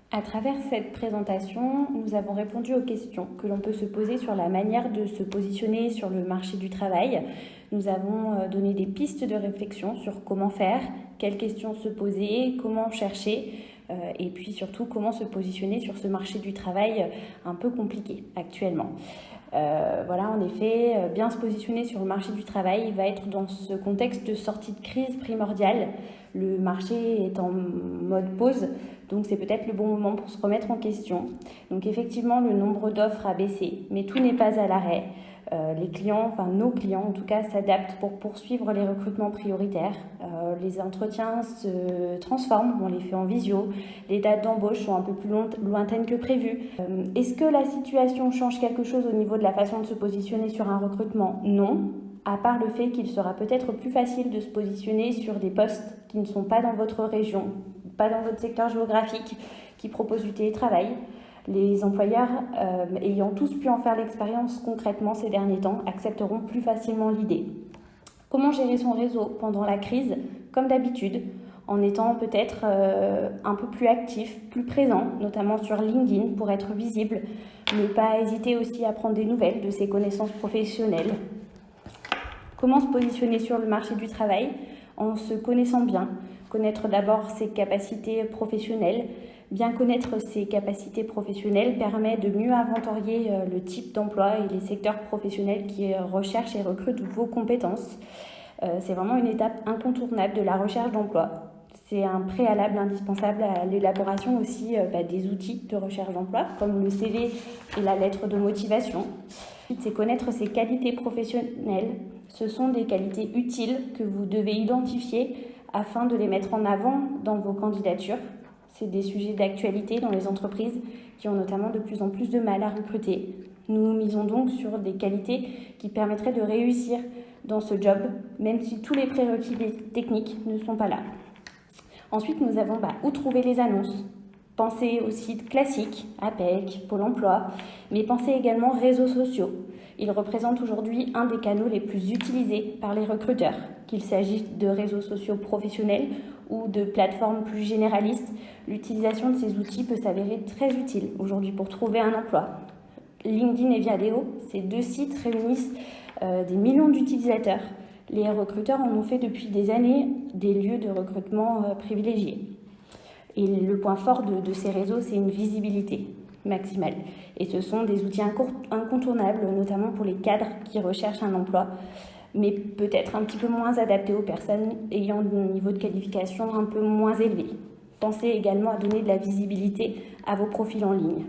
À travers cette présentation, nous avons répondu aux questions que l'on peut se poser sur la manière de se positionner sur le marché du travail. Nous avons donné des pistes de réflexion sur comment faire, quelles questions se poser, comment chercher et puis surtout comment se positionner sur ce marché du travail un peu compliqué actuellement. Voilà, en effet, bien se positionner sur le marché du travail va être dans ce contexte de sortie de crise primordial. Le marché est en mode pause, donc c'est peut-être le bon moment pour se remettre en question. Donc effectivement, le nombre d'offres a baissé, mais tout n'est pas à l'arrêt. Les clients, enfin nos clients en tout cas, s'adaptent pour poursuivre les recrutements prioritaires. Les entretiens se transforment, on les fait en visio. Les dates d'embauche sont un peu plus lointaines que prévu. Est-ce que la situation change quelque chose au niveau de la façon de se positionner sur un recrutement ? Non, à part le fait qu'il sera peut-être plus facile de se positionner sur des postes qui ne sont pas dans votre région, pas dans votre secteur géographique, qui proposent du télétravail. Les employeurs, ayant tous pu en faire l'expérience concrètement ces derniers temps, accepteront plus facilement l'idée. Comment gérer son réseau pendant la crise ? Comme d'habitude, en étant peut-être un peu plus actif, plus présent, notamment sur LinkedIn pour être visible. Ne pas hésiter aussi à prendre des nouvelles de ses connaissances professionnelles. Comment se positionner sur le marché du travail ? En se connaissant bien, connaître d'abord ses capacités professionnelles. Bien connaître ses capacités professionnelles permet de mieux inventorier le type d'emploi et les secteurs professionnels qui recherchent et recrutent vos compétences. C'est vraiment une étape incontournable de la recherche d'emploi. C'est un préalable indispensable à l'élaboration aussi des outils de recherche d'emploi, comme le CV et la lettre de motivation. Ensuite, c'est connaître ses qualités professionnelles. Ce sont des qualités utiles que vous devez identifier afin de les mettre en avant dans vos candidatures. C'est des sujets d'actualité dans les entreprises qui ont notamment de plus en plus de mal à recruter. Nous misons donc sur des qualités qui permettraient de réussir dans ce job, même si tous les prérequis techniques ne sont pas là. Ensuite, nous avons où trouver les annonces. Pensez aux sites classiques, APEC, Pôle emploi, mais pensez également réseaux sociaux. Ils représentent aujourd'hui un des canaux les plus utilisés par les recruteurs, qu'il s'agisse de réseaux sociaux professionnels ou de plateformes plus généralistes. L'utilisation de ces outils peut s'avérer très utile aujourd'hui pour trouver un emploi. LinkedIn et Viadeo, ces deux sites réunissent des millions d'utilisateurs. Les recruteurs en ont fait depuis des années des lieux de recrutement privilégiés. Et le point fort de ces réseaux, c'est une visibilité maximale. Et ce sont des outils incontournables, notamment pour les cadres qui recherchent un emploi, mais peut-être un petit peu moins adaptés aux personnes ayant un niveau de qualification un peu moins élevé. Pensez également à donner de la visibilité à vos profils en ligne.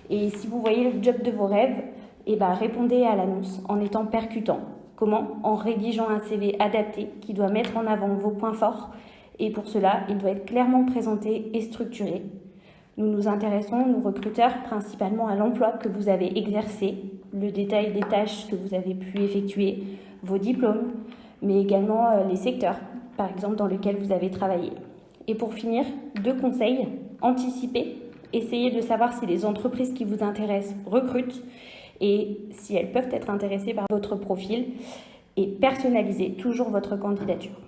Et si vous voyez le job de vos rêves, répondez à l'annonce en étant percutant. Comment ? En rédigeant un CV adapté qui doit mettre en avant vos points forts. Et pour cela, il doit être clairement présenté et structuré. Nous nous intéressons, nous recruteurs, principalement à l'emploi que vous avez exercé, le détail des tâches que vous avez pu effectuer, vos diplômes, mais également les secteurs, par exemple, dans lesquels vous avez travaillé. Et pour finir, 2 conseils. Anticipez, essayez de savoir si les entreprises qui vous intéressent recrutent et si elles peuvent être intéressées par votre profil. Et personnalisez toujours votre candidature.